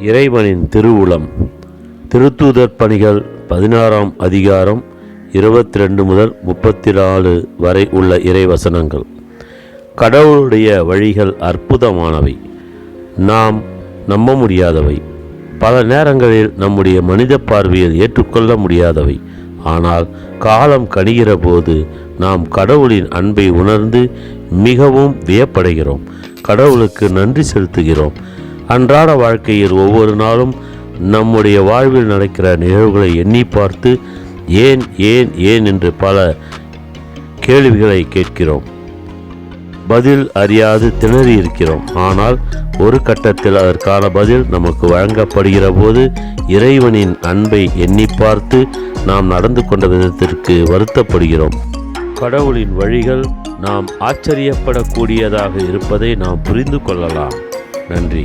இறைவனின் திருவுளம். திருத்தூதர் பணிகள் 16ஆம் அதிகாரம் 22 முதல் 34 வரை உள்ள இறைவசனங்கள். கடவுளுடைய வழிகள் அற்புதமானவை, நாம் நம்ப முடியாதவை, பல நேரங்களில் நம்முடைய மனித பார்வையில் ஏற்றுக்கொள்ள முடியாதவை. ஆனால் காலம் கணிகிற போது நாம் கடவுளின் அன்பை உணர்ந்து மிகவும் வியப்படைகிறோம். கடவுளுக்கு நன்றி செலுத்துகிறோம். அன்றாட வாழ்க்கையில் ஒவ்வொரு நாளும் நம்முடைய வாழ்வில் நடக்கிற நிகழ்வுகளை எண்ணி பார்த்து ஏன் ஏன் ஏன் என்று பல கேள்விகளை கேட்கிறோம். பதில் அறியாது திணறி இருக்கிறோம். ஆனால் ஒரு கட்டத்தில் அதற்கான பதில் நமக்கு வழங்கப்படுகிற போது இறைவனின் அன்பை எண்ணி பார்த்து நாம் நடந்து கொண்ட விதத்திற்கு வருத்தப்படுகிறோம். கடவுளின் வழிகள் நாம் ஆச்சரியப்படக்கூடியதாக இருப்பதை நாம் புரிந்து கொள்ளலாம். நன்றி.